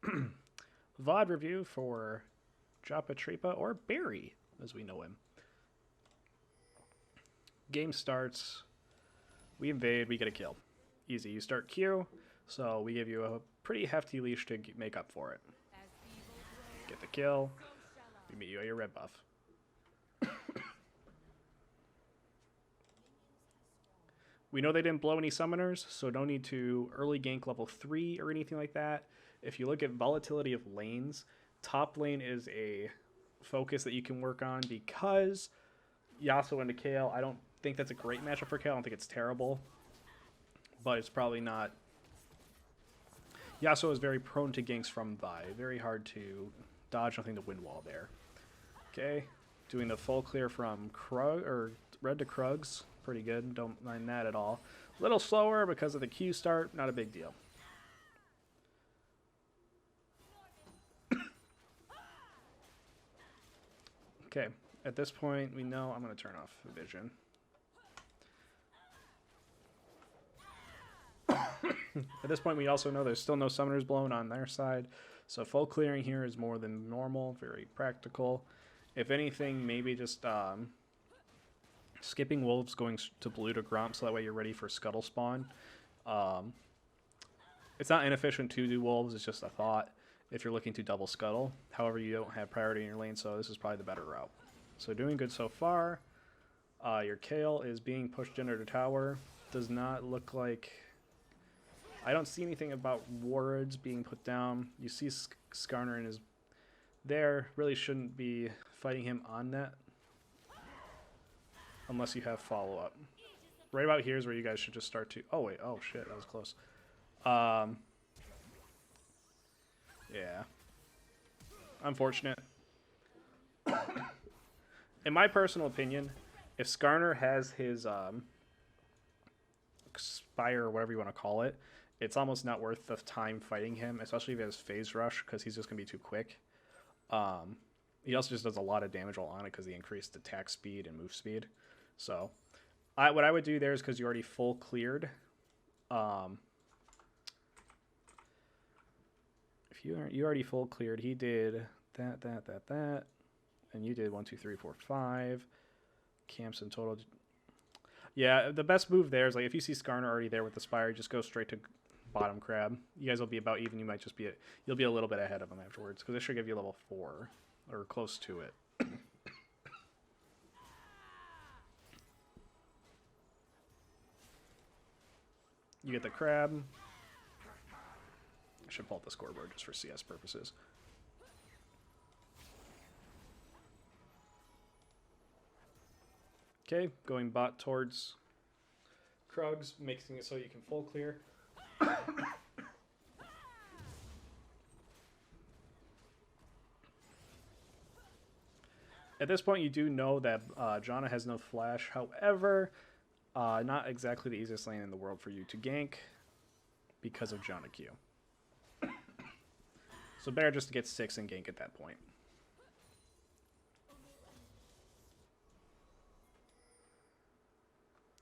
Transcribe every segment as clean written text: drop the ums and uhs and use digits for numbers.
VOD review for Japatripa or Barry, as we know him. Game starts. We invade. We get a kill. Easy. You start Q, so we give you a pretty hefty leash to make up for it. Get the kill. We meet you at your red buff. We know they didn't blow any summoners, so no need to early gank level 3 or anything like that. If you look at volatility of lanes, top lane is a focus that you can work on because Yasuo into Kayle, I don't think that's a great matchup for Kayle. I don't think it's terrible, but it's probably not. Yasuo is very prone to ganks from Vi. Very hard to dodge, nothing to win wall there. Okay, doing the full clear from Krug, or red to Krugs. Pretty good, don't mind that at all. A little slower because of the Q start, not a big deal. Okay, at this point we know I'm going to turn off vision. At this point we also know there's still no summoners blown on their side, so full clearing here is more than normal, very practical. If anything, maybe just skipping wolves going to blue to Gromp so that way you're ready for scuttle spawn. It's not inefficient to do wolves, it's just a thought if you're looking to double scuttle. However, you don't have priority in your lane, so this is probably the better route. So doing good so far. Your Kayle is being pushed into the tower. Does not look like... I don't see anything about wards being put down. You see Skarner is there. Really shouldn't be fighting him on net unless you have follow-up. Right about here is where you guys should just start to... Oh, wait. Oh, shit. That was close. Yeah. Unfortunate. In my personal opinion, if Skarner has his Spire or whatever you want to call it, it's almost not worth the time fighting him, especially if he has Phase Rush, because he's just going to be too quick. He also just does a lot of damage while on it because he increased attack speed and move speed. So what I would do there is, because you already full cleared, if you already full cleared, he did that, and you did 1, 2, 3, 4, 5 camps in total. Yeah, the best move there is, like, if you see Skarner already there with the Spire, just go straight to bottom crab. You guys will be about even. You might just be you'll be a little bit ahead of him afterwards, because this should give you level 4 or close to it. You get the crab. I should pull up the scoreboard just for CS purposes. Okay, going bot towards Krugs, making it so you can full clear. At this point, you do know that Janna has no flash. However, not exactly the easiest lane in the world for you to gank because of Janna Q. So better just to get 6 and gank at that point.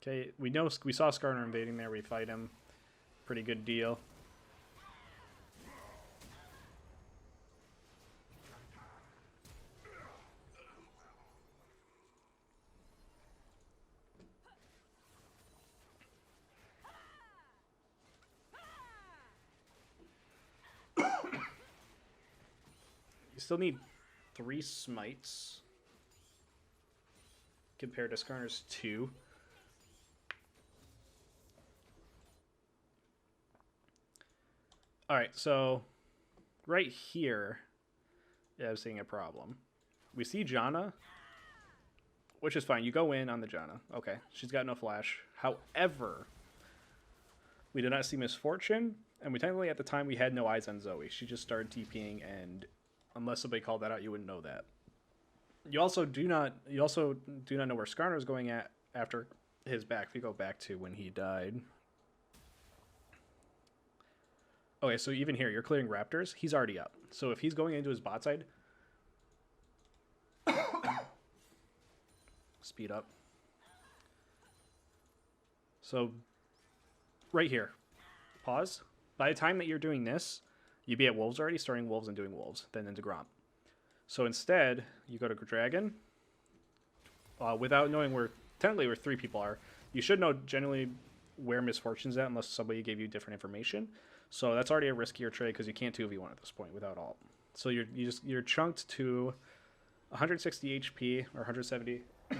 Okay, we saw Skarner invading there. We fight him. Pretty good deal. You still need 3 smites compared to Skarner's 2. Alright, so right here, yeah, I'm seeing a problem. We see Janna, which is fine. You go in on the Janna. Okay, she's got no flash. However, we did not see Misfortune, and we technically at the time we had no eyes on Zoe. She just started TPing, and unless somebody called that out, you wouldn't know that. You also do not know where Skarner is going at after his back. If you go back to when he died. Okay, so even here, you're clearing Raptors. He's already up. So if he's going into his bot side, speed up. So right here, pause. By the time that you're doing this, You'd be at wolves already, starting wolves and doing wolves, then into Gromp. So instead, you go to Dragon. Without knowing technically where 3 people are. You should know generally where Misfortune's at unless somebody gave you different information. So that's already a riskier trade because you can't 2v1 at this point without ult. So you're chunked to 160 HP or 170. Yeah,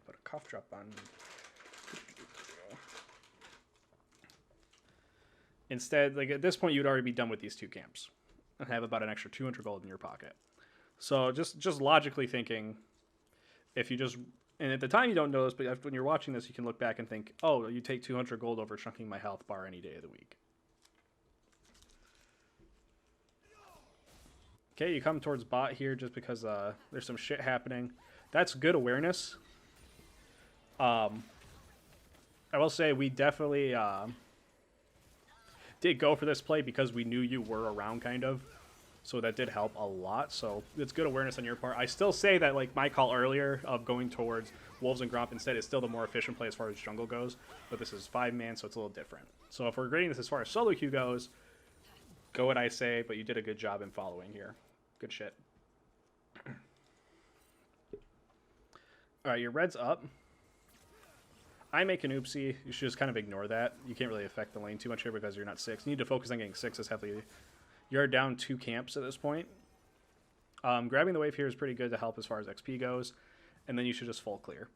put a cough drop on. Instead, like at this point, you'd already be done with these 2 camps and have about an extra 200 gold in your pocket. So just logically thinking, if you just, and at the time you don't know this, but when you're watching this, you can look back and think, oh, you take 200 gold over chunking my health bar any day of the week. Okay, you come towards bot here just because there's some shit happening. That's good awareness. I will say we definitely did go for this play because we knew you were around, kind of. So that did help a lot. So it's good awareness on your part. I still say that like my call earlier of going towards Wolves and Gromp instead is still the more efficient play as far as jungle goes. But this is 5-man, so it's a little different. So if we're grading this as far as solo queue goes, go what I say, but you did a good job in following here. Good shit. Alright, your red's up. I make an oopsie. You should just kind of ignore that. You can't really affect the lane too much here because you're not 6. You need to focus on getting 6s heavily. You're down 2 camps at this point. Grabbing the wave here is pretty good to help as far as XP goes. And then you should just full clear.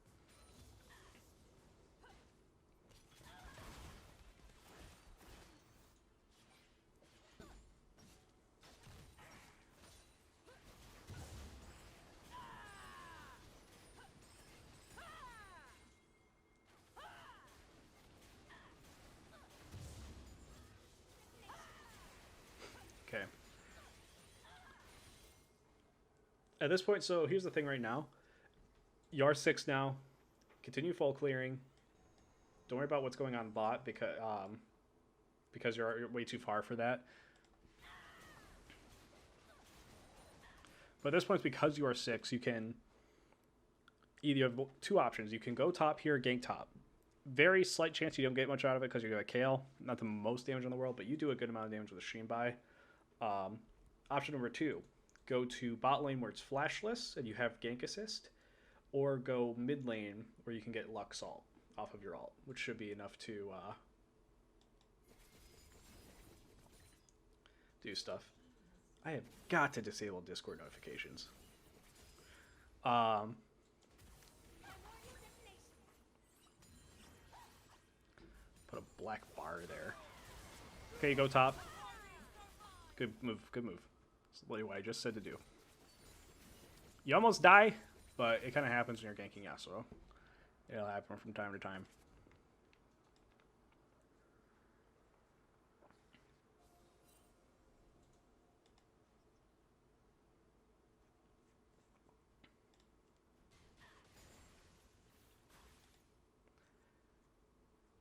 Okay. At this point, so here's the thing right now. You're 6 now. Continue full clearing. Don't worry about what's going on bot because you're way too far for that. But at this point, because you are 6, you can either have 2 options. You can go top here, gank top. Very slight chance you don't get much out of it because you got Kale. Not the most damage in the world, but you do a good amount of damage with a stream buy. Option number 2, go to bot lane where it's flashless and you have gank assist, or go mid lane where you can get Lux ult off of your ult, which should be enough to do stuff. I have got to disable Discord notifications. Put a black bar there. Okay, go top. Good move, good move. That's literally what I just said to do. You almost die, but it kind of happens when you're ganking Yasuo. It'll happen from time to time.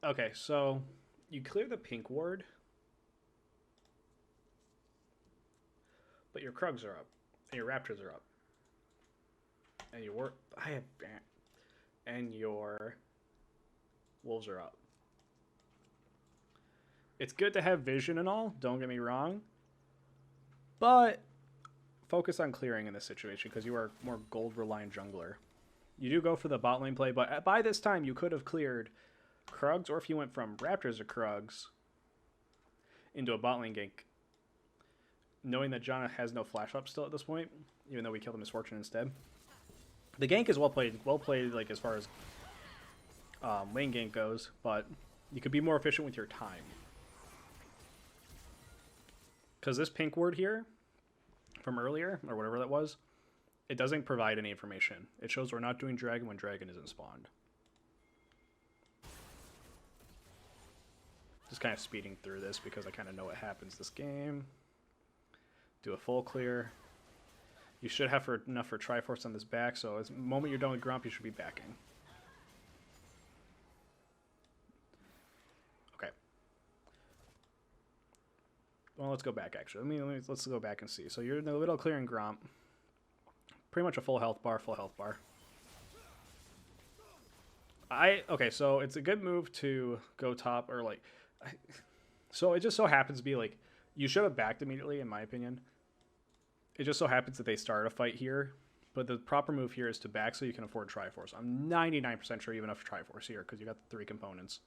Okay, so you clear the pink ward, but your Krugs are up, and your Raptors are up, and and your Wolves are up. It's good to have vision and all, don't get me wrong, but focus on clearing in this situation because you are a more gold-reliant jungler. You do go for the bot lane play, but by this time you could have cleared Krugs, or if you went from Raptors or Krugs into a bot lane gank, knowing that Janna has no flash up still at this point, even though we killed the Misfortune instead. The gank is well played like as far as lane gank goes, but you could be more efficient with your time. Because this pink ward here from earlier, or whatever that was, it doesn't provide any information. It shows we're not doing dragon when dragon isn't spawned. Just kind of speeding through this because I kind of know what happens this game. Do a full clear. You should have enough for Triforce on this back, so the moment you're done with Gromp, you should be backing. Okay. Well, let's go back, actually. Let's go back and see. So you're in the middle clearing Gromp. Pretty much a full health bar. Okay, so it's a good move to go top, or like... So it just so happens to be like You should have backed immediately, in my opinion. It just so happens that they start a fight here, but the proper move here is to back so you can afford Triforce. I'm 99% sure you have enough Triforce here because you got the 3 components.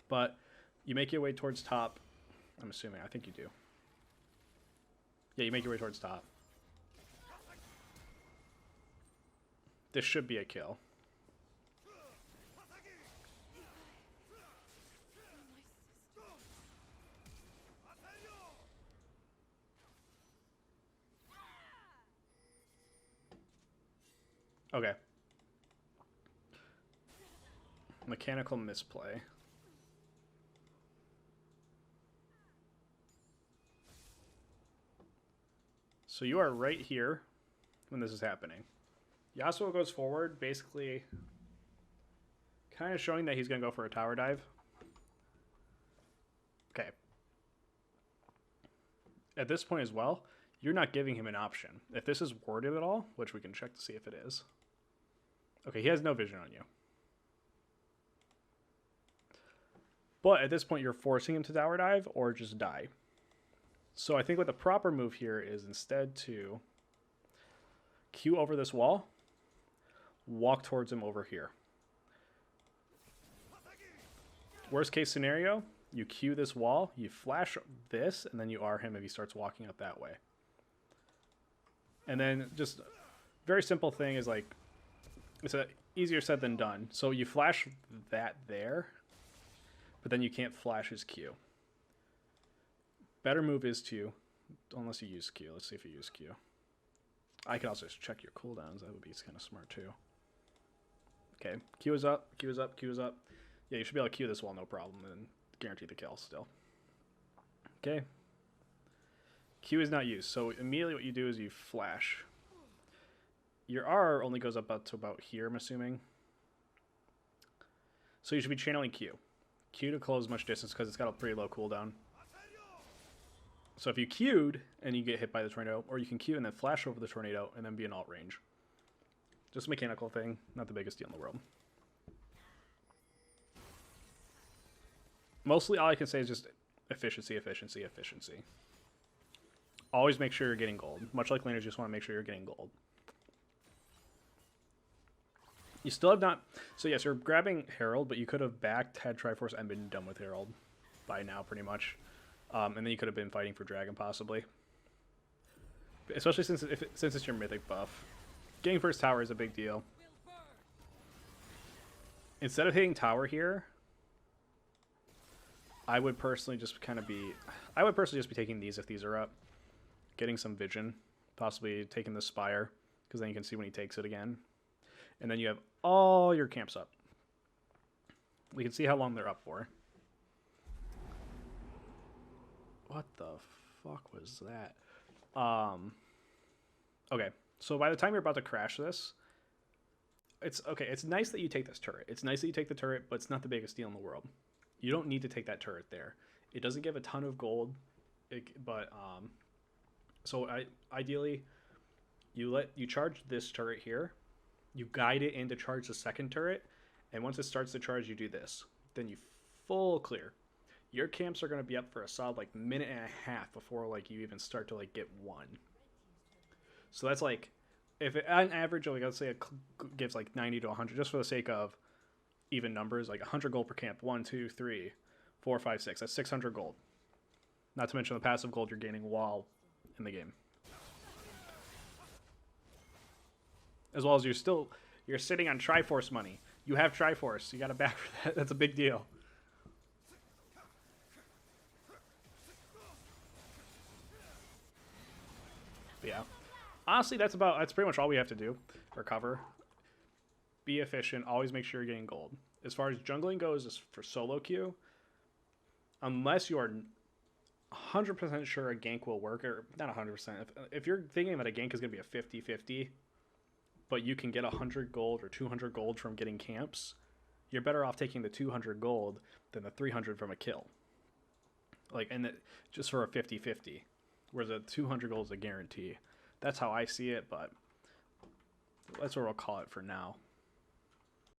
But you make your way towards top. I'm assuming. I think you do. Yeah, you make your way towards top. This should be a kill. Okay. Mechanical misplay. So you are right here when this is happening. Yasuo goes forward, basically kind of showing that he's going to go for a tower dive. Okay. At this point as well, you're not giving him an option. If this is warded at all, which we can check to see if it is. Okay, he has no vision on you. But at this point, you're forcing him to tower dive or just die. So I think what the proper move here is instead to Q over this wall, walk towards him over here. Worst case scenario, you Q this wall, you flash this, and then you R him if he starts walking up that way. And then just very simple thing is like, it's easier said than done. So you flash that there, but then you can't flash his Q. Better move is to, unless you use Q. Let's see if you use Q. I can also just check your cooldowns. That would be kind of smart too. Okay, Q is up, Q is up, Q is up. Yeah, you should be able to Q this wall no problem and guarantee the kill still. Okay. Q is not used, so immediately what you do is you flash. Your R only goes up to about here, I'm assuming. So you should be channeling Q. Q to close much distance because it's got a pretty low cooldown. So if you Q'd and you get hit by the tornado, or you can Q and then flash over the tornado and then be in alt range. Just a mechanical thing, not the biggest deal in the world. Mostly all I can say is just efficiency, efficiency, efficiency. Always make sure you're getting gold. Much like laners, just want to make sure you're getting gold. You still have not... So yes, you're grabbing Herald, but you could have backed, had Triforce, and been done with Herald by now, pretty much. And then you could have been fighting for Dragon, possibly. Especially since it's your mythic buff. Getting first tower is a big deal. Instead of hitting tower here, I would personally just kind of be... I would personally just be taking these if these are up. Getting some vision. Possibly taking the Spire, because then you can see when he takes it again. And then you have all your camps up. We can see how long they're up for. What the fuck was that? Okay, so by the time you're about to crash this, it's okay. It's nice that you take this turret. It's nice that you take the turret, but it's not the biggest deal in the world. You don't need to take that turret there. It doesn't give a ton of gold, so ideally, you charge this turret here. You guide it in to charge the second turret, and once it starts to charge, you do this. Then you full clear. Your camps are going to be up for a solid like minute and a half before like you even start to like get one. So that's like, if it, on average, like let's say it gives like 90 to 100, just for the sake of even numbers, like 100 gold per camp. 1, 2, 3, 4, 5, 6. That's 600 gold. Not to mention the passive gold you're gaining while in the game. As well as you're sitting on Triforce money. You have Triforce. You got to back for that. That's a big deal. But yeah. Honestly, that's pretty much all we have to do. Recover. Be efficient. Always make sure you're getting gold. As far as jungling goes, is for solo queue, unless you are 100% sure a gank will work, or not 100%. If you're thinking that a gank is going to be a 50-50, but you can get 100 gold or 200 gold from getting camps, you're better off taking the 200 gold than the 300 from a kill. Just for a 50-50, whereas a 200 gold is a guarantee. That's how I see it, but that's what we'll call it for now.